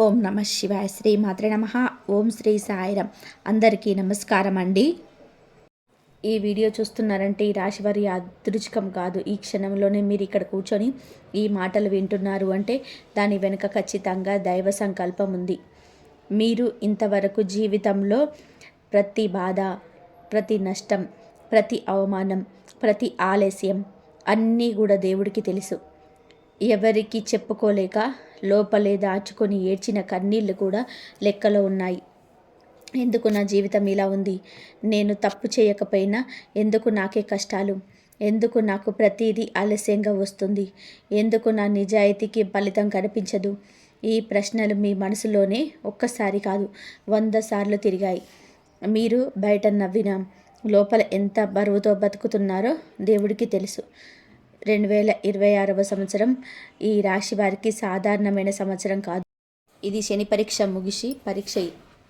ఓం నమ శివాయ. శ్రీ మాత్రే నమ. ఓం శ్రీ సాయిరం. అందరికీ నమస్కారం అండి. ఈ వీడియో చూస్తున్నారంటే ఈ రాశి వారి అదృష్టం కాదు. ఈ క్షణంలోనే మీరు ఇక్కడ కూర్చొని ఈ మాటలు వింటున్నారు అంటే దాని వెనుక ఖచ్చితంగా దైవ సంకల్పం ఉంది. మీరు ఇంతవరకు జీవితంలో ప్రతి బాధ, ప్రతి నష్టం, ప్రతి అవమానం, ప్రతి ఆలస్యం అన్నీ కూడా దేవుడికి తెలుసు. ఎవరికి చెప్పుకోలేక లోపలే దాచుకొని ఏడ్చిన కన్నీళ్ళు కూడా లెక్కలో ఉన్నాయి. ఎందుకు నా జీవితం ఇలా ఉంది? నేను తప్పు చేయకపోయినా ఎందుకు నాకే కష్టాలు? ఎందుకు నాకు ప్రతిదీ ఆలస్యంగా వస్తుంది? ఎందుకు నా నిజాయితీకి ఫలితం కనిపించదు? ఈ ప్రశ్నలు మీ మనసులోనే ఒక్కసారి కాదు 100 సార్లు తిరిగాయి. మీరు బయట నవ్వినా లోపల ఎంత బరువుతో బతుకుతున్నారో దేవుడికి తెలుసు. 2026వ సంవత్సరం ఈ రాశి వారికి సాధారణమైన సంవత్సరం కాదు. ఇది శని పరీక్ష ముగిసి పరీక్ష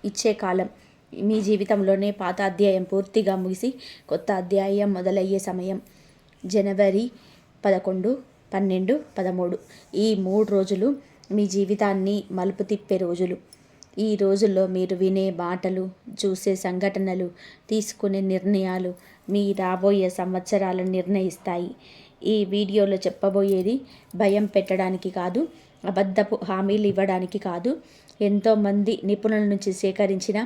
ఇచ్చే కాలం. మీ జీవితంలోనే పాత అధ్యాయం పూర్తిగా ముగిసి కొత్త అధ్యాయం మొదలయ్యే సమయం. జనవరి 11, 12, 13 ఈ 3 రోజులు మీ జీవితాన్ని మలుపు తిప్పే రోజులు. ఈ రోజుల్లో మీరు వినే మాటలు, చూసే సంఘటనలు, తీసుకునే నిర్ణయాలు మీ రాబోయే సంవత్సరాలను నిర్ణయిస్తాయి. ఈ వీడియోలో చెప్పబోయేది భయం పెట్టడానికి కాదు, అబద్ధపు హామీలు ఇవ్వడానికి కాదు. ఎంతోమంది నిపుణుల నుంచి సేకరించిన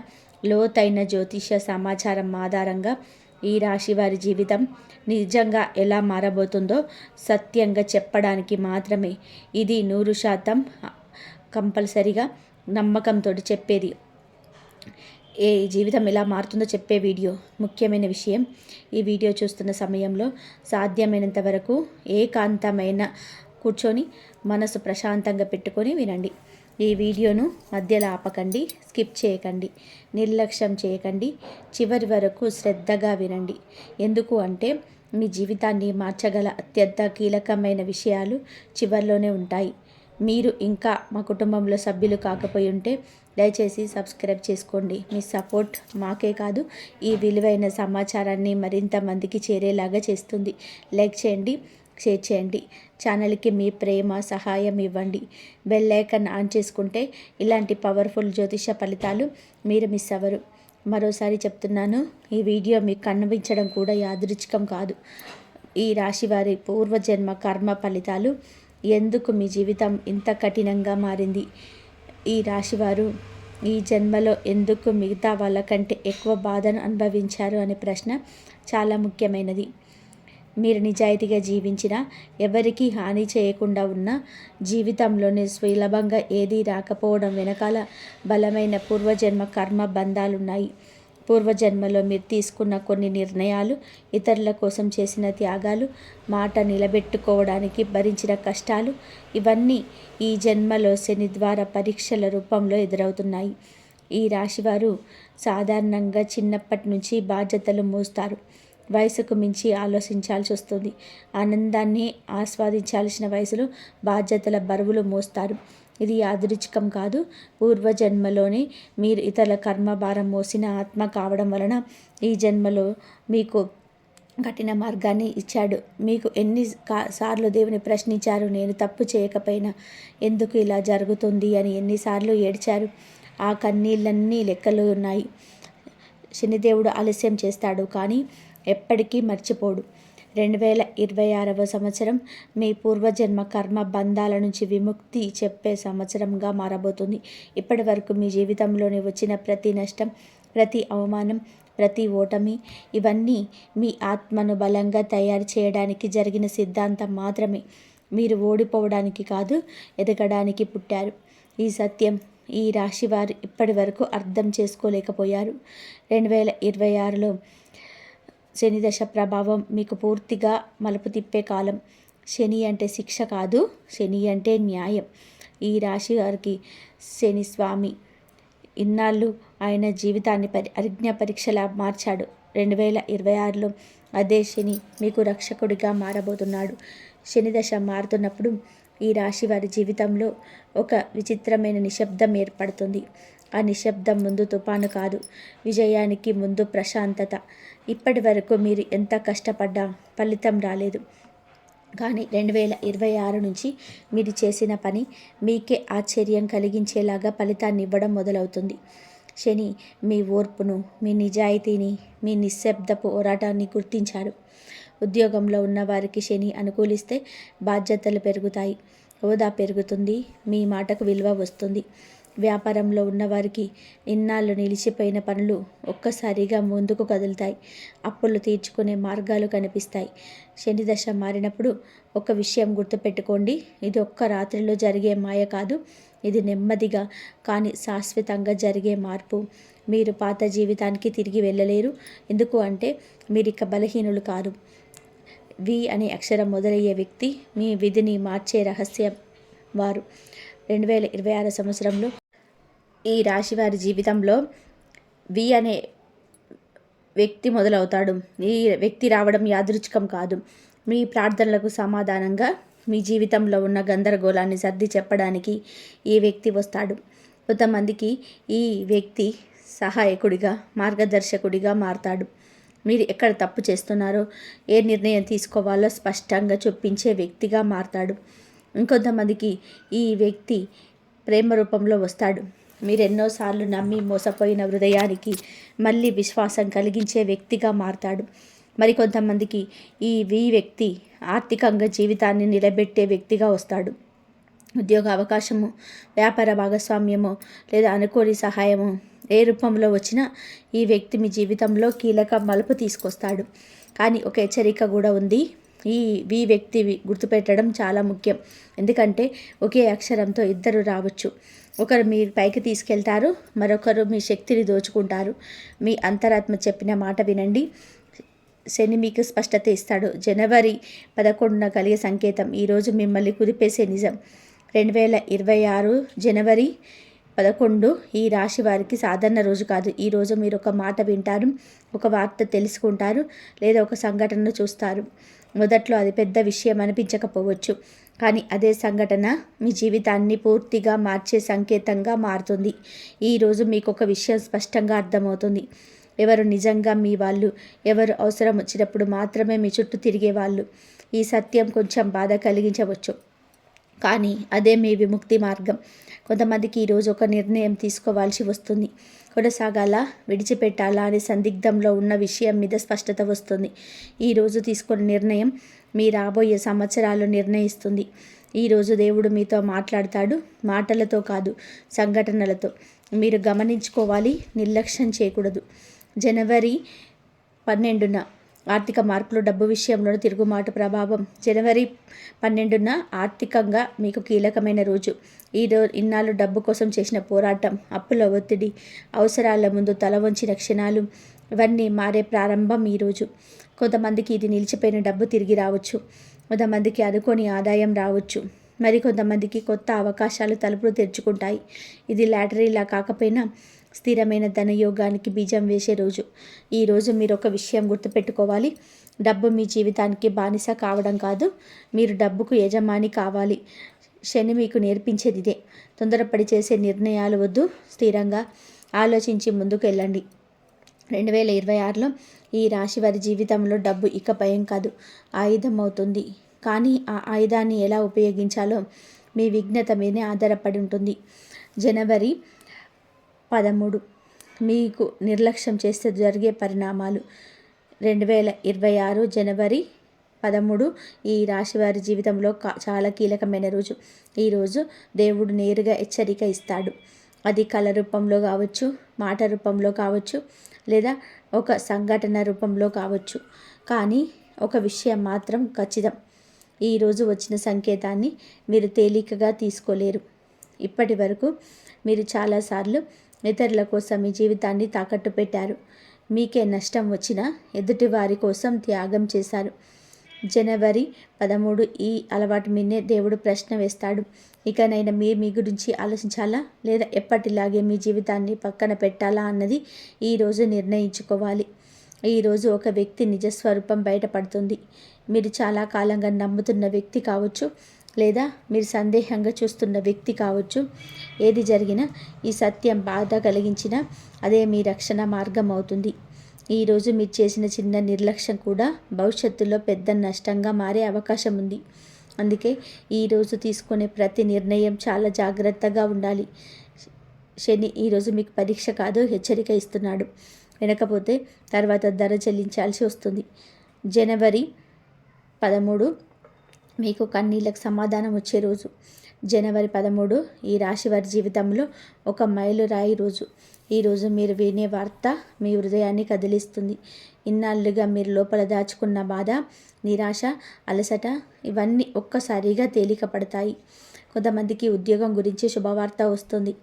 లోతైన జ్యోతిష సమాచారం ఆధారంగా ఈ రాశి వారి జీవితం నిజంగా ఎలా మారబోతుందో సత్యంగా చెప్పడానికి మాత్రమే. ఇది 100% కంపల్సరిగా నమ్మకంతో చెప్పేది. ఏ జీవితం ఎలా మారుతుందో చెప్పే వీడియో. ముఖ్యమైన విషయం, ఈ వీడియో చూస్తున్న సమయంలో సాధ్యమైనంత వరకు ఏకాంతమైన కూర్చొని మనసు ప్రశాంతంగా పెట్టుకొని వినండి. ఈ వీడియోను మధ్యలో ఆపకండి, స్కిప్ చేయకండి, నిర్లక్ష్యం చేయకండి. చివరి వరకు శ్రద్ధగా వినండి. ఎందుకు అంటే మీ జీవితాన్ని మార్చగల అత్యంత కీలకమైన విషయాలు చివరిలోనే ఉంటాయి. మీరు ఇంకా మా కుటుంబంలో సభ్యులు కాకపోయి ఉంటే దయచేసి సబ్స్క్రైబ్ చేసుకోండి. మీ సపోర్ట్ మాకే కాదు, ఈ విలువైన సమాచారాన్ని మరింత మందికి చేరేలాగా చేస్తుంది. లైక్ చేయండి, షేర్ చేయండి. ఛానల్కి మీ ప్రేమ సహాయం ఇవ్వండి. బెల్ ఐకాన్ ఆన్ చేసుకుంటే ఇలాంటి పవర్ఫుల్ జ్యోతిష ఫలితాలు మీరు మిస్ అవ్వరు. మరోసారి చెప్తున్నాను, ఈ వీడియో మీకు కనిపించడం కూడా యాదృచ్ఛికం కాదు. ఈ రాశి వారి పూర్వజన్మ కర్మ ఫలితాలు. ఎందుకు మీ జీవితం ఇంత కఠినంగా మారింది? ఈ రాశివారు ఈ జన్మలో ఎందుకు మిగతా వాళ్ళకంటే ఎక్కువ బాధను అనుభవించారు అనే ప్రశ్న చాలా ముఖ్యమైనది. మీరు నిజాయితీగా జీవించినా, ఎవరికీ హాని చేయకుండా ఉన్న జీవితంలోనే సులభంగా ఏదీ రాకపోవడం వెనకాల బలమైన పూర్వజన్మ కర్మ బంధాలున్నాయి. పూర్వజన్మలో మీరు తీసుకున్న కొన్ని నిర్ణయాలు, ఇతరుల కోసం చేసిన త్యాగాలు, మాట నిలబెట్టుకోవడానికి భరించిన కష్టాలు, ఇవన్నీ ఈ జన్మలో శని ద్వారా పరీక్షల రూపంలో ఎదురవుతున్నాయి. ఈ రాశివారు సాధారణంగా చిన్నప్పటి నుంచి బాధ్యతలు మోస్తారు. వయసుకు మించి ఆలోచించాల్సి వస్తుంది. ఆనందాన్ని ఆస్వాదించాల్సిన వయసులో బాధ్యతల బరువులు మోస్తారు. ఇది యాదృచ్ఛికం కాదు. పూర్వజన్మలోనే మీరు ఇతరుల కర్మభారం మోసిన ఆత్మ కావడం వలన ఈ జన్మలో మీకు కఠిన మార్గాన్ని ఇచ్చాడు. మీకు సార్లు దేవుని ప్రశ్నించారు, నేను తప్పు చేయకపోయినా ఎందుకు ఇలా జరుగుతుంది అని ఎన్నిసార్లు ఏడ్చారు? ఆ కన్నీళ్ళన్నీ లెక్కలో ఉన్నాయి. శనిదేవుడు ఆలస్యం చేస్తాడు కానీ ఎప్పటికీ మర్చిపోడు. 2026వ సంవత్సరం మీ పూర్వజన్మ కర్మ బంధాల నుంచి విముక్తి చెప్పే సంవత్సరంగా మారబోతుంది. ఇప్పటి వరకు మీ జీవితంలోనే వచ్చిన ప్రతి నష్టం, ప్రతి అవమానం, ప్రతి ఓటమి, ఇవన్నీ మీ ఆత్మను బలంగా తయారు చేయడానికి జరిగిన సిద్ధాంతం మాత్రమే. మీరు ఓడిపోవడానికి కాదు, ఎదగడానికి పుట్టారు. ఈ సత్యం ఈ రాశి వారు ఇప్పటి వరకు అర్థం చేసుకోలేకపోయారు. 2026లో శని దశ ప్రభావం మీకు పూర్తిగా మలుపు తిప్పే కాలం. శని అంటే శిక్ష కాదు, శని అంటే న్యాయం. ఈ రాశి వారికి శని స్వామి ఇన్నాళ్ళు ఆయన జీవితాన్ని అజ్ఞ పరీక్షలా మార్చాడు. 2026లో అదే శని మీకు రక్షకుడిగా మారబోతున్నాడు. శని దశ మారుతున్నప్పుడు ఈ రాశి వారి జీవితంలో ఒక విచిత్రమైన నిశ్శబ్దం ఏర్పడుతుంది. ఆ నిశ్శబ్దం ముందు తుఫాను కాదు, విజయానికి ముందు ప్రశాంతత. ఇప్పటి వరకు మీరు ఎంత కష్టపడ్డా ఫలితం రాలేదు. కానీ 2026 నుంచి మీరు చేసిన పని మీకే ఆశ్చర్యం కలిగించేలాగా ఫలితాన్ని ఇవ్వడం మొదలవుతుంది. శని మీ ఓర్పును, మీ నిజాయితీని, మీ నిశ్శబ్ద పోరాటాన్ని గుర్తించాడు. ఉద్యోగంలో ఉన్నవారికి శని అనుకూలిస్తే బాధ్యతలు పెరుగుతాయి, హోదా పెరుగుతుంది, మీ మాటకు విలువ వస్తుంది. వ్యాపారంలో ఉన్నవారికి ఇన్నాళ్ళు నిలిచిపోయిన పనులు ఒక్కసారిగా ముందుకు కదులుతాయి. అప్పులు తీర్చుకునే మార్గాలు కనిపిస్తాయి. శని దశ మారినప్పుడు ఒక విషయం గుర్తుపెట్టుకోండి, ఇది ఒక్క రాత్రిలో జరిగే మాయ కాదు. ఇది నెమ్మదిగా కానీ శాశ్వతంగా జరిగే మార్పు. మీరు పాత జీవితానికి తిరిగి వెళ్ళలేరు. ఎందుకు అంటే మీరిక బలహీనులు కాదు. వి అనే అక్షరం మొదలయ్యే వ్యక్తి మీ విధిని మార్చే రహస్యం వారు. 2026 సంవత్సరంలో ఈ రాశి వారి జీవితంలో వి అనే వ్యక్తి మొదలవుతాడు. ఈ వ్యక్తి రావడం యాదృచ్ఛికం కాదు. మీ ప్రార్థనలకు సమాధానంగా మీ జీవితంలో ఉన్న గందరగోళాన్ని సర్ది చెప్పడానికి ఈ వ్యక్తి వస్తాడు. కొంతమందికి ఈ వ్యక్తి సహాయకుడిగా, మార్గదర్శకుడిగా మారతాడు. మీరు ఎక్కడ తప్పు చేస్తున్నారో, ఏ నిర్ణయం తీసుకోవాలో స్పష్టంగా చూపించే వ్యక్తిగా మారతాడు. ఇంకొంతమందికి ఈ వ్యక్తి ప్రేమ రూపంలో వస్తాడు. మీరు ఎన్నోసార్లు నమ్మి మోసపోయిన హృదయానికి మళ్ళీ విశ్వాసం కలిగించే వ్యక్తిగా మారతాడు. మరికొంతమందికి ఈ వ్యక్తి ఆర్థికంగా జీవితాన్ని నిలబెట్టే వ్యక్తిగా వస్తాడు. ఉద్యోగ అవకాశము, వ్యాపార భాగస్వామ్యము లేదా అనుకోని సహాయము ఏ రూపంలో వచ్చినా ఈ వ్యక్తి మీ జీవితంలో కీలక మలుపు తీసుకొస్తాడు. కానీ ఒక హెచ్చరిక కూడా ఉంది. ఈ వ్యక్తి గుర్తుపెట్టడం చాలా ముఖ్యం. ఎందుకంటే ఒకే అక్షరంతో ఇద్దరు రావచ్చు. ఒకరు మీ పైకి తీసుకెళ్తారు, మరొకరు మీ శక్తిని దోచుకుంటారు. మీ అంతరాత్మ చెప్పిన మాట వినండి. శని మీకు స్పష్టత ఇస్తాడు. జనవరి 11న కలిగే సంకేతం ఈరోజు మిమ్మల్ని కుదిపేసే నిజం. 2026 జనవరి 11 ఈ రాశి వారికి సాధారణ రోజు కాదు. ఈరోజు మీరు ఒక మాట వింటారు, ఒక వార్త తెలుసుకుంటారు, లేదా ఒక సంఘటనను చూస్తారు. మొదట్లో అది పెద్ద విషయం అనిపించకపోవచ్చు, కానీ అదే సంఘటన మీ జీవితాన్ని పూర్తిగా మార్చే సంకేతంగా మారుతుంది. ఈరోజు మీకు ఒక విషయం స్పష్టంగా అర్థమవుతుంది. ఎవరు నిజంగా మీ వాళ్ళు, ఎవరు అవసరం వచ్చినప్పుడు మాత్రమే మీ చుట్టూ తిరిగే వాళ్ళు. ఈ సత్యం కొంచెం బాధ కలిగించవచ్చు, కానీ అదే మీ విముక్తి మార్గం. కొంతమందికి ఈరోజు ఒక నిర్ణయం తీసుకోవాల్సి వస్తుంది. కొనసాగాలా, విడిచిపెట్టాలా అనే సందిగ్ధంలో ఉన్న విషయం మీద స్పష్టత వస్తుంది. ఈరోజు తీసుకున్న నిర్ణయం మీ రాబోయే సంవత్సరాలు నిర్ణయిస్తుంది. ఈరోజు దేవుడు మీతో మాట్లాడతాడు, మాటలతో కాదు, సంఘటనలతో. మీరు గమనించుకోవాలి, నిర్లక్ష్యం చేయకూడదు. జనవరి 12న ఆర్థిక మార్పులు, డబ్బు విషయంలో తిరుగుమాటు ప్రభావం. జనవరి 12న ఆర్థికంగా మీకు కీలకమైన రోజు. ఇన్నాళ్ళు డబ్బు కోసం చేసిన పోరాటం, అప్పుల ఒత్తిడి, అవసరాల ముందు తల వంచిన క్షణాలు ఇవన్నీ మారే ప్రారంభం ఈరోజు. కొంతమందికి ఇది నిలిచిపోయిన డబ్బు తిరిగి రావచ్చు. కొంతమందికి అనుకోని ఆదాయం రావచ్చు. మరి కొంతమందికి కొత్త అవకాశాలు తలుపులు తెరుచుకుంటాయి. ఇది లాటరీలా కాకపోయినా స్థిరమైన ధనయోగానికి బీజం వేసే రోజు. ఈరోజు మీరు ఒక విషయం గుర్తుపెట్టుకోవాలి. డబ్బు మీ జీవితానికి బానిస కావడం కాదు, మీరు డబ్బుకు యజమాని కావాలి. శని మీకు నేర్పించేది ఇదే. తొందరపడి చేసే నిర్ణయాలు వద్దు, స్థిరంగా ఆలోచించి ముందుకు వెళ్ళండి. 2026లో ఈ రాశి వారి జీవితంలో డబ్బు ఇక భయం కాదు, ఆయుధం అవుతుంది. కానీ ఆ ఆయుధాన్ని ఎలా ఉపయోగించాలో మీ విఘ్నత మీదే ఆధారపడి ఉంటుంది. జనవరి 13 మీకు నిర్లక్ష్యం చేస్తే జరిగే పరిణామాలు. 2026 జనవరి 13 ఈ రాశి వారి జీవితంలో చాలా కీలకమైన రోజు. ఈరోజు దేవుడు నేరుగా హెచ్చరిక ఇస్తాడు. అది కళ రూపంలో కావచ్చు, మాట రూపంలో కావచ్చు, లేదా ఒక సంఘటన రూపంలో కావచ్చు. కానీ ఒక విషయం మాత్రం ఖచ్చితం, ఈరోజు వచ్చిన సంకేతాన్ని మీరు తేలికగా తీసుకోలేరు. ఇప్పటి వరకు మీరు చాలాసార్లు ఇతరుల కోసం మీ జీవితాన్ని తాకట్టు పెట్టారు. మీకే నష్టం వచ్చినా ఎదుటి వారి కోసం త్యాగం చేశారు. జనవరి 13 ఈ అలవాటు మీదే దేవుడు ప్రశ్న వేస్తాడు. ఇకనైనా మీ గురించి ఆలోచించాలా, లేదా ఎప్పటిలాగే మీ జీవితాన్ని పక్కన పెట్టాలా అన్నది ఈరోజు నిర్ణయించుకోవాలి. ఈరోజు ఒక వ్యక్తి నిజస్వరూపం బయటపడుతుంది. మీరు చాలా కాలంగా నమ్ముతున్న వ్యక్తి కావచ్చు, లేదా మీరు సందేహంగా చూస్తున్న వ్యక్తి కావచ్చు. ఏది జరిగినా ఈ సత్యం బాధ కలిగించినా అదే మీ రక్షణ మార్గం అవుతుంది. ఈరోజు మీరు చేసిన చిన్న నిర్లక్ష్యం కూడా భవిష్యత్తులో పెద్ద నష్టంగా మారే అవకాశం ఉంది. అందుకే ఈరోజు తీసుకునే ప్రతి నిర్ణయం చాలా జాగ్రత్తగా ఉండాలి. శని ఈరోజు మీకు పరీక్ష కాదు, హెచ్చరిక ఇస్తున్నాడు. వినకపోతే తర్వాత ధర చెల్లించాల్సి వస్తుంది. జనవరి 13 మీకు కన్నీళ్ళకు సమాధానం వచ్చే రోజు. జనవరి 13 ఈ రాశి వారి జీవితంలో ఒక మైలురాయి రోజు. ఈరోజు మీరు వినే వార్త మీ హృదయాన్ని కదిలిస్తుంది. ఇన్నాళ్ళుగా మీరు లోపల దాచుకున్న బాధ, నిరాశ, అలసట ఇవన్నీ ఒక్కసారిగా తేలిక పడతాయి. కొంతమందికి ఉద్యోగం గురించి శుభవార్త వస్తుంది.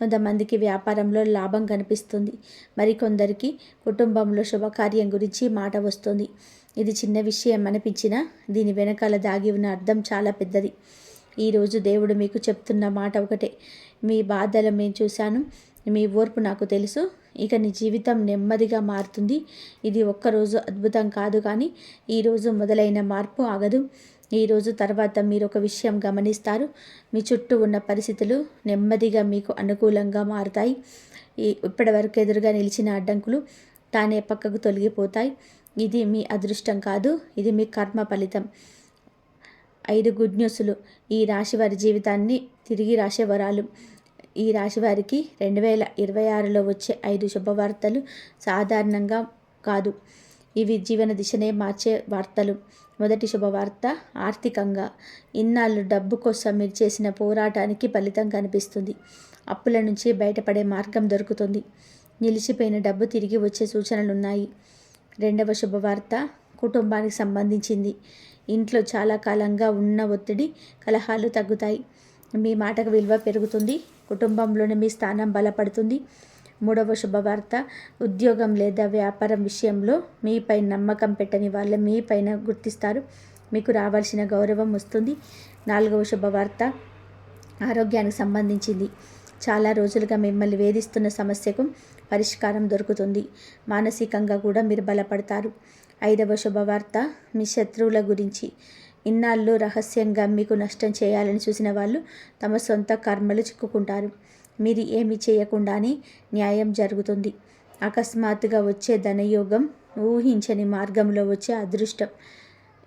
కొంతమందికి వ్యాపారంలో లాభం కనిపిస్తుంది. మరికొందరికి కుటుంబంలో శుభకార్యం గురించి మాట వస్తుంది. ఇది చిన్న విషయం అనిపించినా దీని వెనకాల దాగి ఉన్న అర్థం చాలా పెద్దది. ఈరోజు దేవుడు మీకు చెప్తున్న మాట ఒకటే: మీ బాధలు నేను చూశాను, మీ ఓర్పు నాకు తెలుసు. ఇక నీ జీవితం నెమ్మదిగా మారుతుంది. ఇది ఒక్కరోజు అద్భుతం కాదు, కానీ ఈరోజు మొదలైన మార్పు ఆగదు. ఈరోజు తర్వాత మీరు ఒక విషయం గమనిస్తారు: మీ చుట్టూ ఉన్న పరిస్థితులు నెమ్మదిగా మీకు అనుకూలంగా మారుతాయి. ఇప్పటివరకు ఎదురుగా నిలిచిన అడ్డంకులు తానే పక్కకు తొలగిపోతాయి. ఇది మీ అదృష్టం కాదు, ఇది మీ కర్మ ఫలితం. 5 గుడ్ న్యూస్లు ఈ రాశి వారి జీవితాన్ని తిరిగి రాసే వరాలు. ఈ రాశి వారికి 2026లో వచ్చే 5 శుభవార్తలు సాధారణంగా కాదు, ఇవి జీవన దిశనే మార్చే వార్తలు. మొదటి శుభవార్త: ఆర్థికంగా ఇన్నాళ్ళు డబ్బు కోసం మీరు చేసిన పోరాటానికి ఫలితం కనిపిస్తుంది. అప్పుల నుంచి బయటపడే మార్గం దొరుకుతుంది. నిలిచిపోయిన డబ్బు తిరిగి వచ్చే సూచనలున్నాయి. రెండవ శుభవార్త కుటుంబానికి సంబంధించింది. ఇంట్లో చాలా కాలంగా ఉన్న ఒత్తిడి, కలహాలు తగ్గుతాయి. మీ మాటకు విలువ పెరుగుతుంది. కుటుంబంలోని మీ స్థానం బలపడుతుంది. మూడవ శుభవార్త ఉద్యోగం లేదా వ్యాపారం విషయంలో మీపై నమ్మకం పెట్టని వాళ్ళు మీ పైన గుర్తిస్తారు. మీకు రావాల్సిన గౌరవం వస్తుంది. నాలుగవ శుభవార్త ఆరోగ్యానికి సంబంధించింది. చాలా రోజులుగా మిమ్మల్ని వేధిస్తున్న సమస్యకు పరిష్కారం దొరుకుతుంది. మానసికంగా కూడా మీరు బలపడతారు. ఐదవ శుభవార్త మీ శత్రువుల గురించి. ఇన్నాళ్ళు రహస్యంగా మీకు నష్టం చేయాలని చూసిన వాళ్ళు తమ సొంత కర్మలు చిక్కుకుంటారు. మీరు ఏమి చేయకుండానే న్యాయం జరుగుతుంది. అకస్మాత్తుగా వచ్చే ధనయోగం, ఊహించని మార్గంలో వచ్చే అదృష్టం.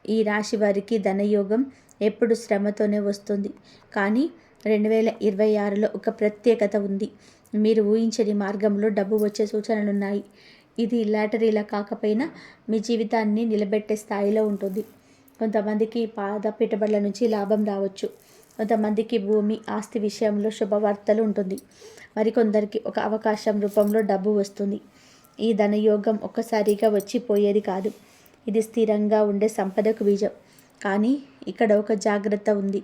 ఈ రాశి వారికి ధనయోగం ఎప్పుడు శ్రమతోనే వస్తుంది, కానీ 2026లో ఒక ప్రత్యేకత ఉంది. మీరు ఊహించని మార్గంలో డబ్బు వచ్చే సూచనలున్నాయి. ఇది లాటరీలా కాకపోయినా మీ జీవితాన్ని నిలబెట్టే స్థాయిలో ఉంటుంది. కొంతమందికి పాద పెట్టుబడుల నుంచి లాభం రావచ్చు. కొంతమందికి భూమి, ఆస్తి విషయంలో శుభవార్తలు ఉంటుంది. మరికొందరికి ఒక అవకాశం రూపంలో డబ్బు వస్తుంది. ఈ ధనయోగం ఒక్కసారిగా వచ్చిపోయేది కాదు. ఇది స్థిరంగా ఉండే సంపదకు బీజం. కానీ ఇక్కడ ఒక జాగ్రత్త ఉంది.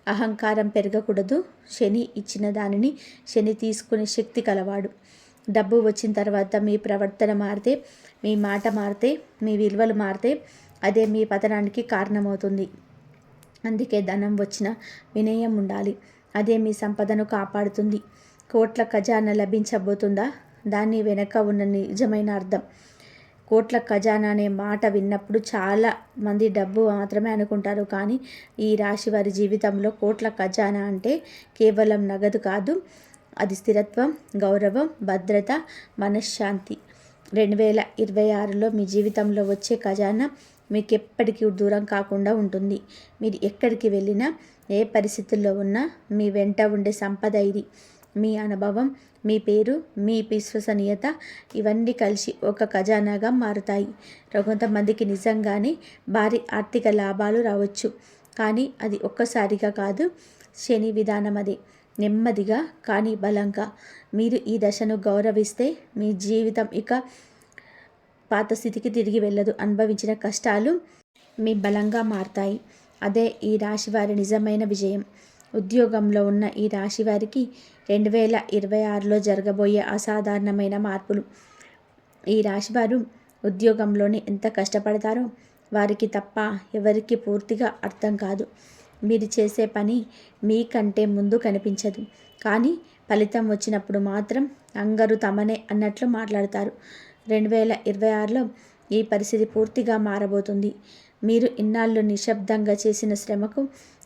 అహంకారం పెరగకూడదు. శని ఇచ్చిన దానిని శని తీసుకునే శక్తి కలవాడు. డబ్బు వచ్చిన తర్వాత మీ ప్రవర్తన మారితే, మీ మాట మారితే, మీ విలువలు మారితే అదే మీ పతనానికి కారణమవుతుంది. అందుకే ధనం వచ్చిన వినయం ఉండాలి. అదే మీ సంపదను కాపాడుతుంది. కోట్ల ఖజానా లభించబోతుందా? దాని వెనక ఉన్న నిజమైన అర్థం. కోట్ల ఖజానా అనే మాట విన్నప్పుడు చాలా మంది డబ్బు మాత్రమే అనుకుంటారు. కానీ ఈ రాశి వారి జీవితంలో కోట్ల ఖజానా అంటే కేవలం నగదు కాదు. అది స్థిరత్వం, గౌరవం, భద్రత, మనశ్శాంతి. 2026లో మీ జీవితంలో వచ్చే ఖజానా మీకు ఎప్పటికీ దూరం కాకుండా ఉంటుంది. మీరు ఎక్కడికి వెళ్ళినా, ఏ పరిస్థితుల్లో ఉన్నా మీ వెంట ఉండే సంపద ఇది. మీ అనుభవం, మీ పేరు, మీ విశ్వసనీయత ఇవన్నీ కలిసి ఒక ఖజానాగా మారుతాయి. కొంతమందికి నిజంగానే భారీ ఆర్థిక లాభాలు రావచ్చు. కానీ అది ఒక్కసారిగా కాదు. శని విధానం అదే. నెమ్మదిగా కానీ బలంగా. మీరు ఈ దశను గౌరవిస్తే మీ జీవితం ఇక పాత స్థితికి తిరిగి వెళ్ళదు. అనుభవించిన కష్టాలు మీ బలంగా మారతాయి. అదే ఈ రాశి వారి నిజమైన విజయం. ఉద్యోగంలో ఉన్న ఈ రాశి వారికి 2026లో జరగబోయే అసాధారణమైన మార్పులు. ఈ రాశివారు ఉద్యోగంలోనే ఎంత కష్టపడతారో వారికి తప్ప ఎవరికి పూర్తిగా అర్థం కాదు. మీరు చేసే పని మీకంటే ముందు కనిపించదు, కానీ ఫలితం వచ్చినప్పుడు మాత్రం అందరూ తమనే అన్నట్లు మాట్లాడతారు. 2026లో ఈ పరిస్థితి పూర్తిగా మారబోతుంది. మీరు ఇన్నాళ్ళు నిశ్శబ్దంగా చేసిన శ్రమకు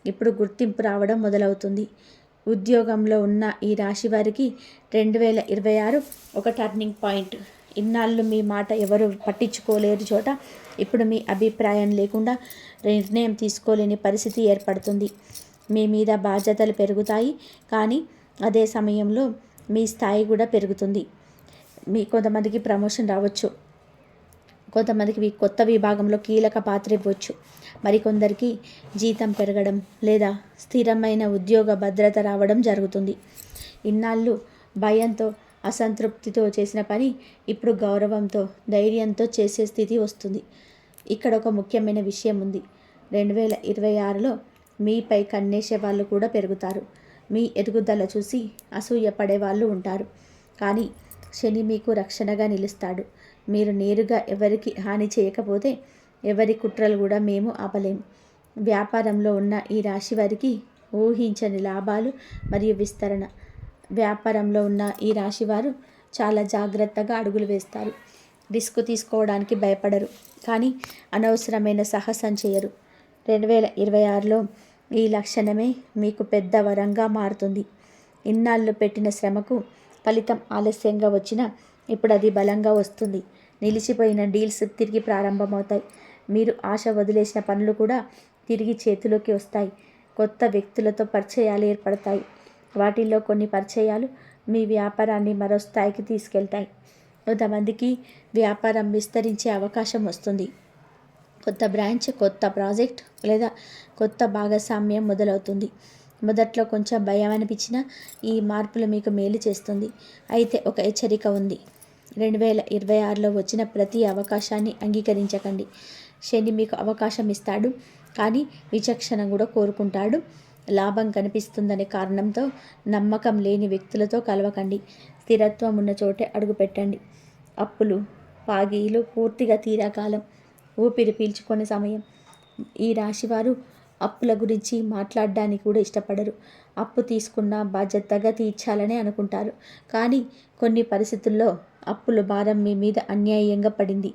ఇప్పుడు గుర్తింపు రావడం మొదలవుతుంది. ఉద్యోగంలో ఉన్న ఈ రాశి వారికి 2026 ఒక టర్నింగ్ పాయింట్. ఇన్నాళ్ళు మీ మాట ఎవరు పట్టించుకోలేని చోట ఇప్పుడు మీ అభిప్రాయం లేకుండా నిర్ణయం తీసుకోలేని పరిస్థితి ఏర్పడుతుంది. మీ మీద బాధ్యతలు పెరుగుతాయి, కానీ అదే సమయంలో మీ స్థాయి కూడా పెరుగుతుంది. కొంతమందికి ప్రమోషన్ రావచ్చు, కొంతమందికి కొత్త విభాగంలో కీలక పాత్ర ఇవ్వచ్చు, మరికొందరికి జీతం పెరగడం లేదా స్థిరమైన ఉద్యోగ భద్రత రావడం జరుగుతుంది. ఇన్నాళ్ళు భయంతో అసంతృప్తితో చేసిన పని ఇప్పుడు గౌరవంతో ధైర్యంతో చేసే స్థితి వస్తుంది. ఇక్కడ ఒక ముఖ్యమైన విషయం ఉంది. 2026లో మీపై కన్నేసే వాళ్ళు కూడా పెరుగుతారు. మీ ఎదుగుదల చూసి అసూయపడే వాళ్ళు ఉంటారు. కానీ శని మీకు రక్షణగా నిలుస్తాడు. మీరు నేరుగా ఎవరికి హాని చేయకపోతే ఎవరి కుట్రలు కూడా మేము ఆపలేము. వ్యాపారంలో ఉన్న ఈ రాశి వారికి ఊహించని లాభాలు మరియు విస్తరణ. వ్యాపారంలో ఉన్న ఈ రాశివారు చాలా జాగ్రత్తగా అడుగులు వేస్తారు. రిస్క్ తీసుకోవడానికి భయపడరు, కానీ అనవసరమైన సాహసం చేయరు. 2026లో ఈ లక్షణమే మీకు పెద్ద వరంగా మారుతుంది. ఇన్నాళ్ళు పెట్టిన శ్రమకు ఫలితం ఆలస్యంగా వచ్చినా ఇప్పుడు అది బలంగా వస్తుంది. నిలిచిపోయిన డీల్స్ తిరిగి ప్రారంభమవుతాయి. మీరు ఆశ వదిలేసిన పనులు కూడా తిరిగి చేతిలోకి వస్తాయి. కొత్త వ్యక్తులతో పరిచయాలు ఏర్పడతాయి. వాటిల్లో కొన్ని పరిచయాలు మీ వ్యాపారాన్ని మరో స్థాయికి తీసుకెళ్తాయి. కొంతమందికి వ్యాపారం విస్తరించే అవకాశం వస్తుంది. కొత్త బ్రాంచ్, కొత్త ప్రాజెక్ట్ లేదా కొత్త భాగస్వామ్యం మొదలవుతుంది. మొదట్లో కొంచెం భయం అనిపించినా ఈ మార్పులు మీకు మేలు చేస్తుంది. అయితే ఒక హెచ్చరిక ఉంది. 2026లో వచ్చిన ప్రతి అవకాశాన్ని అంగీకరించకండి. శని మీకు అవకాశం ఇస్తాడు, కానీ విచక్షణ కూడా కోరుకుంటాడు. లాభం కనిపిస్తుందనే కారణంతో నమ్మకం లేని వ్యక్తులతో కలవకండి. స్థిరత్వం ఉన్న చోటే అడుగుపెట్టండి. అప్పులు, పాగీలు పూర్తిగా తీరాకాలం, ఊపిరి పీల్చుకునే సమయం. ఈ రాశివారు అప్పుల గురించి మాట్లాడడానికి కూడా ఇష్టపడరు. అప్పు తీసుకున్న బాధ్యతగా తీర్చాలని అనుకుంటారు, కానీ కొన్ని పరిస్థితుల్లో అప్పుల భారం మీ మీద అన్యాయంగా పడింది.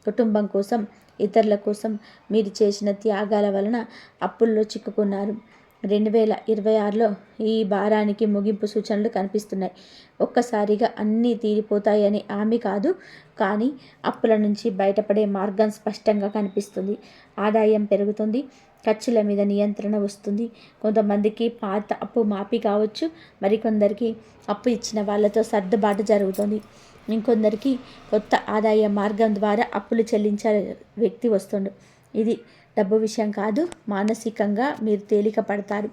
కుటుంబం కోసం, ఇతరుల కోసం మీరు చేసిన త్యాగాల వలన అప్పుల్లో చిక్కుకున్నారు. 2026లో ఈ భారానికి ముగింపు సూచనలు కనిపిస్తున్నాయి. ఒక్కసారిగా అన్నీ తీరిపోతాయని హామీ కాదు, కానీ అప్పుల నుంచి బయటపడే మార్గం స్పష్టంగా కనిపిస్తుంది. ఆదాయం పెరుగుతుంది, ఖర్చుల మీద నియంత్రణ వస్తుంది. కొంతమందికి పాత అప్పు మాఫీ కావచ్చు, మరికొందరికి అప్పు ఇచ్చిన వాళ్ళతో సర్దుబాటు జరుగుతుంది. ఇంకొందరికి కొత్త ఆదాయ మార్గం ద్వారా అప్పులు చెల్లించే వ్యక్తి వస్తుండు. ఇది డబ్బు విషయం కాదు, మానసికంగా మీరు తేలిక పడతారు.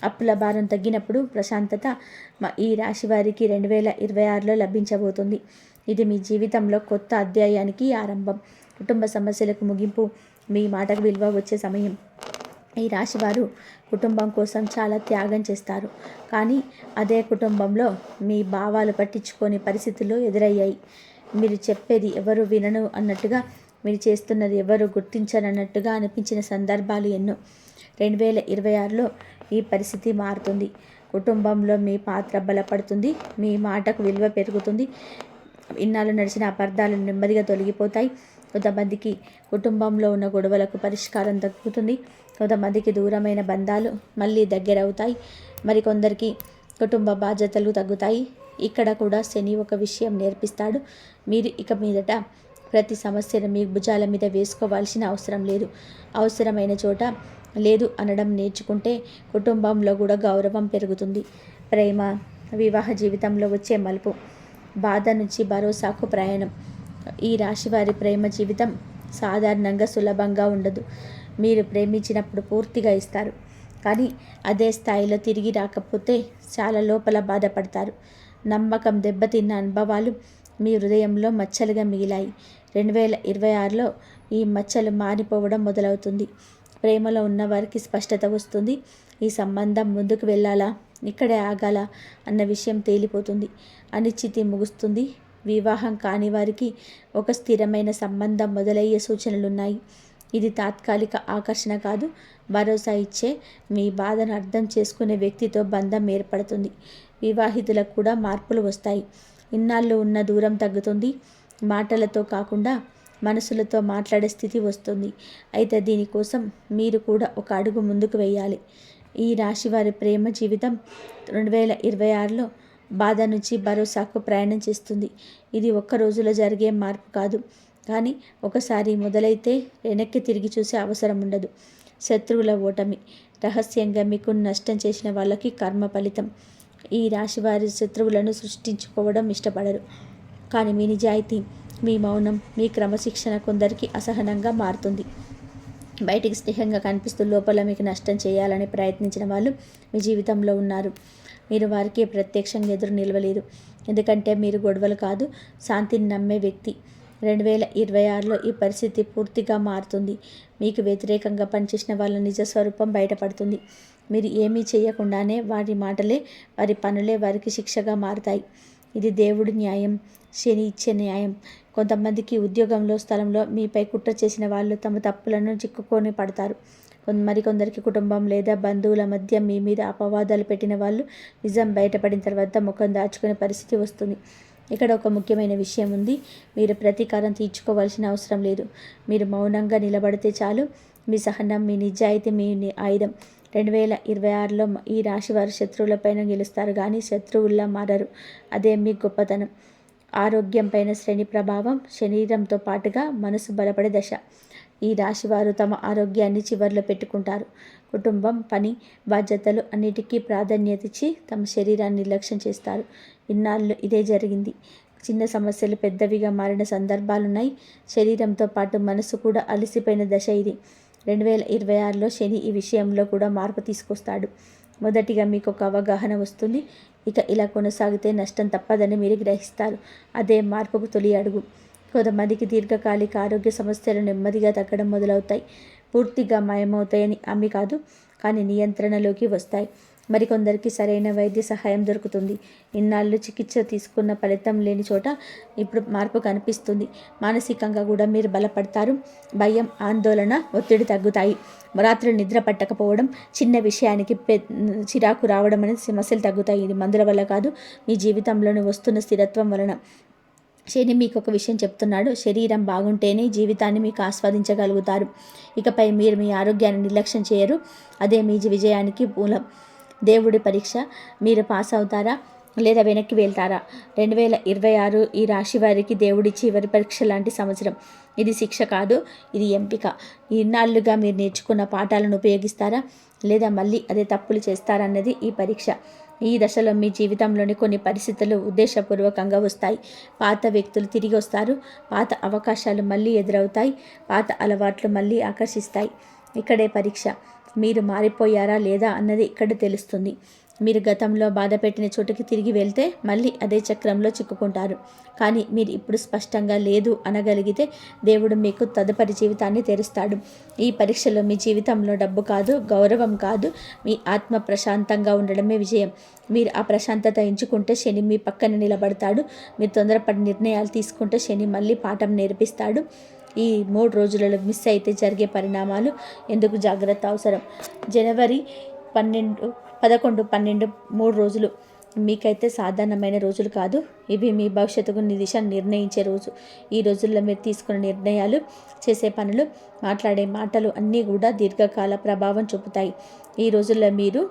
అప్పుల భారం తగ్గినప్పుడు ప్రశాంతత ఈ రాశి వారికి 2026లో లభించబోతుంది. ఇది మీ జీవితంలో కొత్త అధ్యాయానికి ఆరంభం. కుటుంబ సమస్యలకు ముగింపు. మీ మాటకు విలువ వచ్చే సమయం. ఈ రాశివారు కుటుంబం కోసం చాలా త్యాగం చేస్తారు, కానీ అదే కుటుంబంలో మీ భావాలు పట్టించుకోని పరిస్థితులు ఎదురయ్యాయి. మీరు చెప్పేది ఎవరు వినను అన్నట్టుగా, మీరు చేస్తున్నది ఎవరు గుర్తించనన్నట్టుగా అనిపించిన సందర్భాలు ఎన్నో. 2026లో ఈ పరిస్థితి మారుతుంది. కుటుంబంలో మీ పాత్ర బలపడుతుంది, మీ మాటకు విలువ పెరుగుతుంది. ఇన్నాళ్ళు నడిచిన అపార్థాలు నెమ్మదిగా తొలగిపోతాయి. కొంతమందికి కుటుంబంలో ఉన్న గొడవలకు పరిష్కారం దక్కుతుంది. కొంతమందికి దూరమైన బంధాలు మళ్ళీ దగ్గరవుతాయి. మరికొందరికి కుటుంబ బాధ్యతలు తగ్గుతాయి. ఇక్కడ కూడా శని ఒక విషయం నేర్పిస్తాడు. మీరు ఇక మీదట ప్రతి సమస్యను మీ భుజాల మీద వేసుకోవాల్సిన అవసరం లేదు. అవసరమైన చోట లేదు అనడం నేర్చుకుంటే కుటుంబంలో కూడా గౌరవం పెరుగుతుంది. ప్రేమ, వివాహ జీవితంలో వచ్చే మలుపు. బాధ నుంచి భరోసాకు ప్రయాణం. ఈ రాశివారి ప్రేమ జీవితం సాధారణంగా సులభంగా ఉండదు. మీరు ప్రేమించినప్పుడు పూర్తిగా ఇస్తారు, కానీ అదే స్థాయిలో తిరిగి రాకపోతే చాలా లోపల బాధపడతారు. నమ్మకం దెబ్బతిన్న అనుభవాలు మీ హృదయంలో మచ్చలుగా మిగిలాయి. 2026లో ఈ మచ్చలు మారిపోవడం మొదలవుతుంది. ప్రేమలో ఉన్నవారికి స్పష్టత వస్తుంది. ఈ సంబంధం ముందుకు వెళ్ళాలా, ఇక్కడే ఆగాలా అన్న విషయం తేలిపోతుంది. అనిశ్చితి ముగుస్తుంది. వివాహం కాని వారికి ఒక స్థిరమైన సంబంధం మొదలయ్యే సూచనలున్నాయి. ఇది తాత్కాలిక ఆకర్షణ కాదు, భరోసా ఇచ్చే, మీ బాధను అర్థం చేసుకునే వ్యక్తితో బంధం ఏర్పడుతుంది. వివాహితులకు కూడా మార్పులు వస్తాయి. ఇన్నాళ్ళు ఉన్న దూరం తగ్గుతుంది. మాటలతో కాకుండా మనసులతో మాట్లాడే స్థితి వస్తుంది. అయితే దీనికోసం మీరు కూడా ఒక అడుగు ముందుకు వేయాలి. ఈ రాశివారి ప్రేమ జీవితం 2026లో బాధ నుంచి భరోసాకు ప్రయాణం చేస్తుంది. ఇది ఒక్క రోజులో జరిగే మార్పు కాదు, కానీ ఒకసారి మొదలైతే వెనక్కి తిరిగి చూసే అవసరం ఉండదు. శత్రువుల ఓటమి. రహస్యంగా మీకు నష్టం చేసిన వాళ్ళకి కర్మ ఫలితం. ఈ రాశి వారి శత్రువులను సృష్టించుకోవడం ఇష్టపడరు, కానీ మీ నిజాయితీ, మీ మౌనం, మీ క్రమశిక్షణ కొందరికి అసహనంగా మారుతుంది. బయటికి స్నేహంగా కనిపిస్తూ లోపల మీకు నష్టం చేయాలని ప్రయత్నించిన వాళ్ళు మీ జీవితంలో ఉన్నారు. మీరు వారికి ప్రత్యక్షంగా ఎదురు నిలవలేదు, ఎందుకంటే మీరు గొడవలు కాదు, శాంతిని నమ్మే వ్యక్తి. 2026లో ఈ పరిస్థితి పూర్తిగా మారుతుంది. మీకు వ్యతిరేకంగా పనిచేసిన వాళ్ళ నిజ స్వరూపం బయటపడుతుంది. మీరు ఏమీ చేయకుండానే వారి మాటలే, వారి పనులే వారికి శిక్షగా మారుతాయి. ఇది దేవుడి న్యాయం, శని ఇచ్చే న్యాయం. కొంతమందికి ఉద్యోగంలో, స్థలంలో మీపై కుట్ర చేసిన వాళ్ళు తమ తప్పులను చిక్కుకొని పడతారు. మరికొందరికి కుటుంబం లేదా బంధువుల మధ్య మీ మీద అపవాదాలు పెట్టిన వాళ్ళు నిజం బయటపడిన తర్వాత ముఖం దాచుకునే పరిస్థితి వస్తుంది. ఇక్కడ ఒక ముఖ్యమైన విషయం ఉంది. మీరు ప్రతీకారం తీర్చుకోవాల్సిన అవసరం లేదు. మీరు మౌనంగా నిలబడితే చాలు. మీ సహనం, మీ నిజాయితీ మీ ఆయుధం. 2026లో ఈ రాశి వారు శత్రువులపైన గెలుస్తారు, కానీ శత్రువుల్లా మారరు. అదే మీ గొప్పతనం. ఆరోగ్యం పైన శని ప్రభావం. శరీరంతో పాటుగా మనసు బలపడే దశ. ఈ రాశివారు తమ ఆరోగ్యాన్ని చివర్లో పెట్టుకుంటారు. కుటుంబం, పని, బాధ్యతలు అన్నిటికీ ప్రాధాన్యత ఇచ్చి తమ శరీరాన్ని నిర్లక్ష్యం చేస్తారు. ఇన్నాళ్ళు ఇదే జరిగింది. చిన్న సమస్యలు పెద్దవిగా మారిన సందర్భాలున్నాయి. శరీరంతో పాటు మనసు కూడా అలసిపోయిన దశ ఇది. 2026లో శని ఈ విషయంలో కూడా మార్పు తీసుకొస్తాడు. మొదటిగా మీకు ఒక అవగాహన వస్తుంది. ఇక ఇలా కొనసాగితే నష్టం తప్పదని మీరు గ్రహిస్తారు. అదే మార్పుకు తొలి అడుగు. కొంతమందికి దీర్ఘకాలిక ఆరోగ్య సమస్యలు నెమ్మదిగా తగ్గడం మొదలవుతాయి. పూర్తిగా మాయమవుతాయని హామీ కాదు, కానీ నియంత్రణలోకి వస్తాయి. మరికొందరికి సరైన వైద్య సహాయం దొరుకుతుంది. ఇన్నాళ్ళు చికిత్స తీసుకున్న ఫలితం లేని చోట ఇప్పుడు మార్పు కనిపిస్తుంది. మానసికంగా కూడా మీరు బలపడతారు. భయం, ఆందోళన, ఒత్తిడి తగ్గుతాయి. రాత్రి నిద్ర పట్టకపోవడం, చిన్న విషయానికి చిరాకు రావడం అనేది సమస్యలు తగ్గుతాయి. ఇది మందుల వల్ల కాదు, మీ జీవితంలోని వస్తున్న స్థిరత్వం వలన. శని మీకు ఒక విషయం చెప్తున్నాడు. శరీరం బాగుంటేనే జీవితాన్ని మీకు ఆస్వాదించగలుగుతారు. ఇకపై మీరు మీ ఆరోగ్యాన్ని నిర్లక్ష్యం చేయరు. అదే మీ విజయానికి మూలం. దేవుడి పరీక్ష. మీరు పాస్ అవుతారా లేదా వెనక్కి వెళ్తారా? 2026 ఈ రాశి వారికి దేవుడి చివరి పరీక్ష లాంటి సంవత్సరం. ఇది శిక్ష కాదు, ఇది ఎంపిక. ఇన్నాళ్ళుగా మీరు నేర్చుకున్న పాఠాలను ఉపయోగిస్తారా లేదా మళ్ళీ అదే తప్పులు చేస్తారన్నది ఈ పరీక్ష. ఈ దశలో మీ జీవితంలోని కొన్ని పరిస్థితులు ఉద్దేశపూర్వకంగా వస్తాయి. పాత వ్యక్తులు తిరిగి వస్తారు. పాత అవకాశాలు మళ్ళీ ఎదురవుతాయి. పాత అలవాట్లు మళ్ళీ ఆకర్షిస్తాయి. ఇక్కడే పరీక్ష. మీరు మారిపోయారా లేదా అన్నది ఇక్కడ తెలుస్తుంది. మీరు గతంలో బాధ పెట్టిన చోటుకి తిరిగి వెళ్తే మళ్ళీ అదే చక్రంలో చిక్కుకుంటారు. కానీ మీరు ఇప్పుడు స్పష్టంగా లేదు అనగలిగితే దేవుడు మీకు తదుపరి జీవితాన్ని తెరుస్తాడు. ఈ పరీక్షలో మీ జీవితంలో డబ్బు కాదు, గౌరవం కాదు, మీ ఆత్మ ప్రశాంతంగా ఉండడమే విజయం. మీరు ఆ ప్రశాంతత ఎంచుకుంటే శని మీ పక్కన నిలబడతాడు. మీరు తొందరపడి నిర్ణయాలు తీసుకుంటే శని మళ్ళీ పాఠం నేర్పిస్తాడు. ఈ 3 రోజులలో మిస్ అయితే జరిగే పరిణామాలు ఎందుకు జాగ్రత్త అవసరం. జనవరి 11, 12 3 రోజులు మీకైతే సాధారణమైన రోజులు కాదు. ఇవి మీ భవిష్యత్తుకు దిశను నిర్ణయించే రోజు. ఈ రోజుల్లో మీరు తీసుకున్న నిర్ణయాలు, చేసే పనులు, మాట్లాడే మాటలు అన్నీ కూడా దీర్ఘకాల ప్రభావం చూపుతాయి. ఈ రోజుల్లో మీరు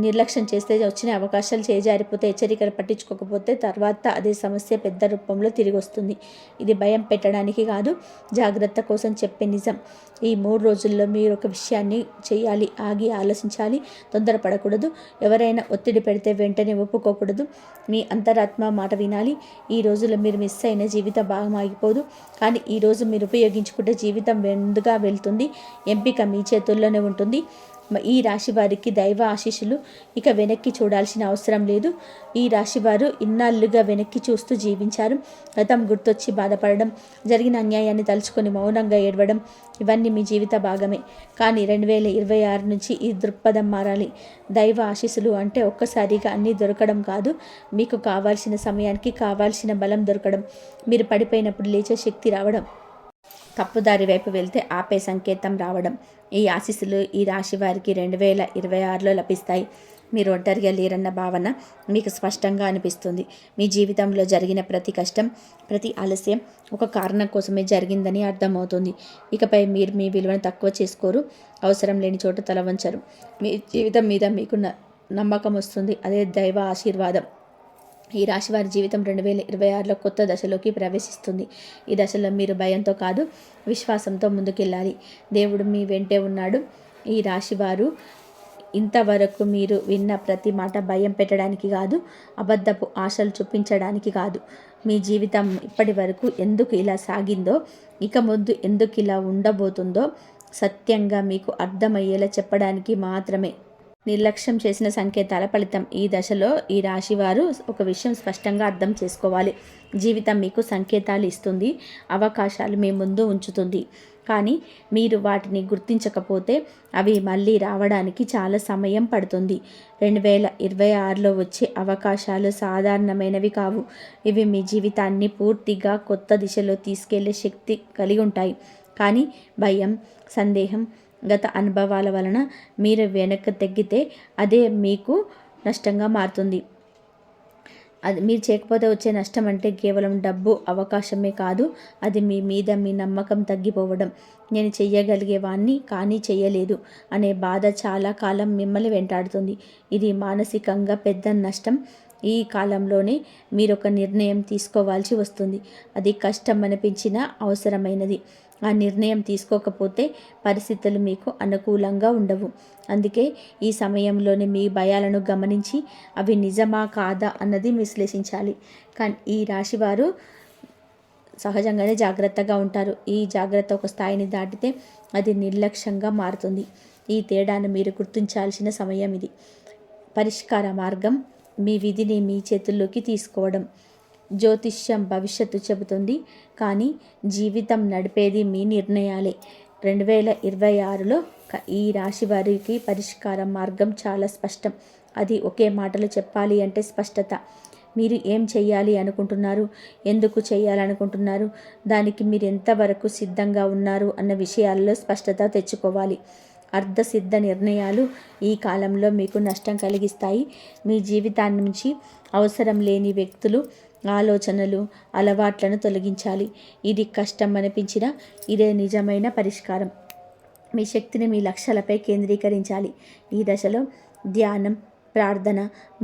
నిర్లక్ష్యం చేస్తే వచ్చిన అవకాశాలు చేజారిపోతే, హెచ్చరికలు పట్టించుకోకపోతే తర్వాత అదే సమస్య పెద్ద రూపంలో తిరిగి వస్తుంది. ఇది భయం పెట్టడానికి కాదు, జాగ్రత్త కోసం చెప్పే నిజం. ఈ 3 రోజుల్లో మీరు ఒక విషయాన్ని చేయాలి. ఆగి ఆలోచించాలి. తొందరపడకూడదు. ఎవరైనా ఒత్తిడి పెడితే వెంటనే ఒప్పుకోకూడదు. మీ అంతరాత్మ మాట వినాలి. ఈ రోజుల్లో మీరు మిస్ అయిన జీవితం భాగం ఆగిపోదు, కానీ ఈరోజు మీరు ఉపయోగించుకుంటే జీవితం ముందుగా వెళ్తుంది. ఎంపిక మీ చేతుల్లోనే ఉంటుంది. ఈ రాశి వారికి దైవ ఆశీస్సులు. ఇక వెనక్కి చూడాల్సిన అవసరం లేదు. ఈ రాశివారు ఇన్నాళ్ళుగా వెనక్కి చూస్తూ జీవించారు. గతం గుర్తొచ్చి బాధపడడం, జరిగిన అన్యాయాన్ని తలుచుకొని మౌనంగా ఏడవడం, ఇవన్నీ మీ జీవిత భాగమే. కానీ 2026 నుంచి ఈ దృక్పథం మారాలి. దైవ ఆశీస్సులు అంటే ఒక్కసారిగా అన్నీ దొరకడం కాదు, మీకు కావాల్సిన సమయానికి కావాల్సిన బలం దొరకడం, మీరు పడిపోయినప్పుడు లేచే శక్తి రావడం, తప్పుదారి వైపు వెళ్తే ఆపే సంకేతం రావడం. ఈ ఆశీస్సులు ఈ రాశి వారికి 2026లో లభిస్తాయి. మీరు ఒంటరిగా లేరన్న భావన మీకు స్పష్టంగా అనిపిస్తుంది. మీ జీవితంలో జరిగిన ప్రతి కష్టం, ప్రతి ఆలస్యం ఒక కారణం కోసమే జరిగిందని అర్థమవుతుంది. ఇకపై మీరు మీ విలువను తక్కువ చేసుకోరు. అవసరం లేని చోట తల వంచరు. మీ జీవితం మీద మీకు నమ్మకం వస్తుంది. అదే దైవ ఆశీర్వాదం. ఈ రాశి వారి జీవితం 2026లో కొత్త దశలోకి ప్రవేశిస్తుంది. ఈ దశలో మీరు భయంతో కాదు, విశ్వాసంతో ముందుకెళ్ళాలి. దేవుడు మీ వెంటే ఉన్నాడు. ఈ రాశివారు ఇంతవరకు మీరు విన్న ప్రతి మాట భయం పెట్టడానికి కాదు, అబద్ధపు ఆశలు చూపించడానికి కాదు. మీ జీవితం ఇప్పటి వరకు ఎందుకు ఇలా సాగిందో, ఇక ముందు ఎందుకు ఇలా ఉండబోతుందో సత్యంగా మీకు అర్థమయ్యేలా చెప్పడానికి మాత్రమే. నిర్లక్ష్యం చేసిన సంకేతాల ఫలితం. ఈ దశలో ఈ రాశివారు ఒక విషయం స్పష్టంగా అర్థం చేసుకోవాలి. జీవితం మీకు సంకేతాలు ఇస్తుంది, అవకాశాలు మీ ముందు ఉంచుతుంది. కానీ మీరు వాటిని గుర్తించకపోతే అవి మళ్ళీ రావడానికి చాలా సమయం పడుతుంది. 2026లో వచ్చే అవకాశాలు సాధారణమైనవి కావు. ఇవి మీ జీవితాన్ని పూర్తిగా కొత్త దిశలో తీసుకెళ్లే శక్తి కలిగి ఉంటాయి. కానీ భయం, సందేహం, గత అనుభవాల వలన మీరు వెనక్కి తగ్గితే అదే మీకు నష్టంగా మారుతుంది. అది మీరు చేయకపోతే వచ్చే నష్టం అంటే కేవలం డబ్బు, అవకాశమే కాదు. అది మీ మీద మీ నమ్మకం తగ్గిపోవడం. నేను చెయ్యగలిగేవాణ్ణి కానీ చెయ్యలేదు అనే బాధ చాలా కాలం మిమ్మల్ని వెంటాడుతుంది. ఇది మానసికంగా పెద్ద నష్టం. ఈ కాలంలోనే మీరు ఒక నిర్ణయం తీసుకోవాల్సి వస్తుంది. అది కష్టం అనిపించినా అవసరమైనది. ఆ నిర్ణయం తీసుకోకపోతే పరిస్థితులు మీకు అనుకూలంగా ఉండవు. అందుకే ఈ సమయంలోనే మీ భయాలను గమనించి అవి నిజమా కాదా అన్నది విశ్లేషించాలి. కానీ ఈ రాశివారు సహజంగానే జాగ్రత్తగా ఉంటారు. ఈ జాగ్రత్త ఒక స్థాయిని దాటితే అది నిర్లక్ష్యంగా మారుతుంది. ఈ తేడాను మీరు గుర్తించాల్సిన సమయం ఇది. పరిష్కార మార్గం మీ విధిని మీ చేతుల్లోకి తీసుకోవడం. జ్యోతిష్యం భవిష్యత్తు చెబుతుంది, కానీ జీవితం నడిపేది మీ నిర్ణయాలే. 2026లో ఈ రాశి వారికి పరిష్కార మార్గం చాలా స్పష్టం. అది ఒకే మాటలు చెప్పాలి అంటే స్పష్టత. మీరు ఏం చేయాలి అనుకుంటున్నారు, ఎందుకు చేయాలనుకుంటున్నారు, దానికి మీరు ఎంతవరకు సిద్ధంగా ఉన్నారు అన్న విషయాల్లో స్పష్టత తెచ్చుకోవాలి. అర్ధసిద్ధ నిర్ణయాలు ఈ కాలంలో మీకు నష్టం కలిగిస్తాయి. మీ జీవితాన్ని నుంచి అవసరం లేని వ్యక్తులు, ఆలోచనలు, అలవాట్లను తొలగించాలి. ఇది కష్టం అనిపించినా ఇదే నిజమైన పరిష్కారం. మీ శక్తిని మీ లక్ష్యాలపై కేంద్రీకరించాలి. ఈ దశలో ధ్యానం, ప్రార్థన,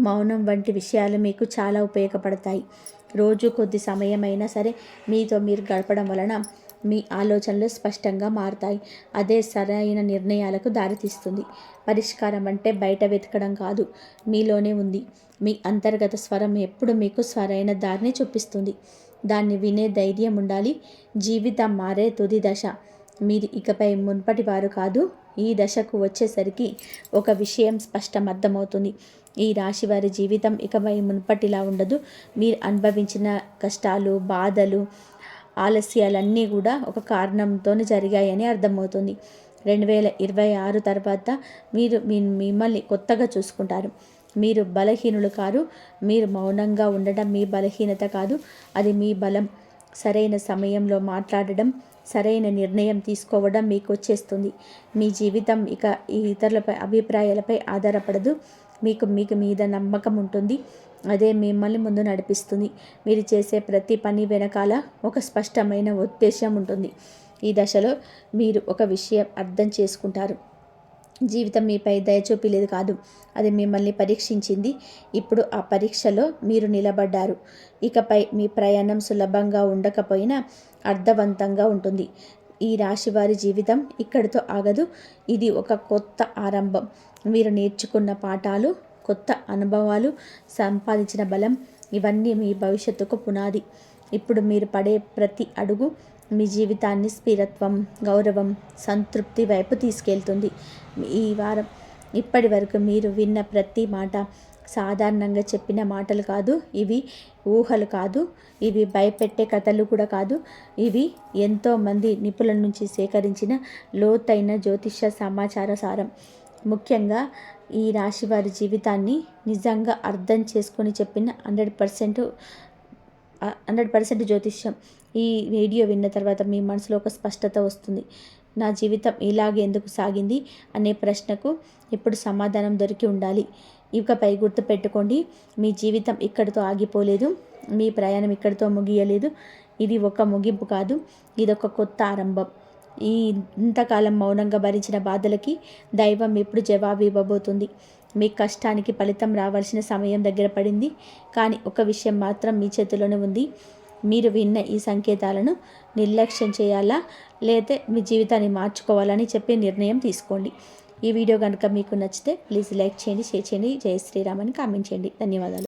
మౌనం వంటి విషయాలు మీకు చాలా ఉపయోగపడతాయి. రోజు కొద్ది సమయమైనా సరే మీతో మీరు గడపడం వలన మీ ఆలోచనలు స్పష్టంగా మారుతాయి. అదే సరైన నిర్ణయాలకు దారితీస్తుంది. పరిష్కారం అంటే బయట వెతకడం కాదు, మీలోనే ఉంది. మీ అంతర్గత స్వరం ఎప్పుడు మీకు సరైన దారిని చూపిస్తుంది. దాన్ని వినే ధైర్యం ఉండాలి. జీవితం మారే తుది దశ. మీరు ఇకపై మున్పటి వారు కాదు. ఈ దశకు వచ్చేసరికి ఒక విషయం స్పష్టం అర్థమవుతుంది. ఈ రాశి వారి జీవితం ఇకపై మున్పటిలా ఉండదు. మీరు అనుభవించిన కష్టాలు, బాధలు, ఆలస్యాలన్నీ కూడా ఒక కారణంతో జరిగాయని అర్థమవుతుంది. 2026 తర్వాత మీరు మిమ్మల్ని కొత్తగా చూసుకుంటారు. మీరు బలహీనులు కారు. మీరు మౌనంగా ఉండడం మీ బలహీనత కాదు, అది మీ బలం. సరైన సమయంలో మాట్లాడడం, సరైన నిర్ణయం తీసుకోవడం మీకు వచ్చేస్తుంది. మీ జీవితం ఇక ఈ ఇతరులపై అభిప్రాయాలపై ఆధారపడదు. మీకు మీద నమ్మకం ఉంటుంది. అదే మిమ్మల్ని ముందు నడిపిస్తుంది. మీరు చేసే ప్రతి పని వెనకాల ఒక స్పష్టమైన ఉద్దేశం ఉంటుంది. ఈ దశలో మీరు ఒక విషయం అర్థం చేసుకుంటారు. జీవితం మీపై దయ చూపిలేదు కాదు, అది మిమ్మల్ని పరీక్షించింది. ఇప్పుడు ఆ పరీక్షలో మీరు నిలబడ్డారు. ఇకపై మీ ప్రయాణం సులభంగా ఉండకపోయినా అర్థవంతంగా ఉంటుంది. ఈ రాశి వారి జీవితం ఇక్కడితో ఆగదు. ఇది ఒక కొత్త ఆరంభం. మీరు నేర్చుకున్న పాఠాలు, కొత్త అనుభవాలు, సంపాదించిన బలం, ఇవన్నీ మీ భవిష్యత్తుకు పునాది. ఇప్పుడు మీరు పడే ప్రతి అడుగు మీ జీవితాన్ని స్థిరత్వం, గౌరవం, సంతృప్తి వైపు తీసుకెళ్తుంది. ఈ వారం ఇప్పటి వరకు మీరు విన్న ప్రతి మాట సాధారణంగా చెప్పిన మాటలు కాదు. ఇవి ఊహలు కాదు. ఇవి భయపెట్టే కథలు కూడా కాదు. ఇవి ఎంతోమంది నిపుణుల నుంచి సేకరించిన లోతైన జ్యోతిష సమాచార సారం. ముఖ్యంగా ఈ రాశి వారి జీవితాన్ని నిజంగా అర్థం చేసుకొని చెప్పిన 100% జ్యోతిష్యం. ఈ వీడియో విన్న తర్వాత మీ మనసులో ఒక స్పష్టత వస్తుంది. నా జీవితం ఇలాగే ఎందుకు సాగింది అనే ప్రశ్నకు ఇప్పుడు సమాధానం దొరికి ఉండాలి. ఇకపై గుర్తుపెట్టుకోండి, మీ జీవితం ఇక్కడితో ఆగిపోలేదు. మీ ప్రయాణం ఇక్కడితో ముగియలేదు. ఇది ఒక ముగింపు కాదు, ఇదొక కొత్త ఆరంభం. ఈ ఇంతకాలం మౌనంగా భరించిన బాధలకి దైవం ఇప్పుడు జవాబు ఇవ్వబోతుంది. మీ కష్టానికి ఫలితం రావాల్సిన సమయం దగ్గర పడింది. కానీ ఒక విషయం మాత్రం మీ చేతిలోనే ఉంది. మీరు విన్న ఈ సంకేతాలను నిర్లక్ష్యం చేయాలా లేతే మీ జీవితాన్ని మార్చుకోవాలని చెప్పి నిర్ణయం తీసుకోండి. ఈ వీడియో కనుక మీకు నచ్చితే ప్లీజ్ లైక్ చేయండి, షేర్ చేయండి. జై శ్రీరామ్ అని కామెంట్ చేయండి. ధన్యవాదాలు.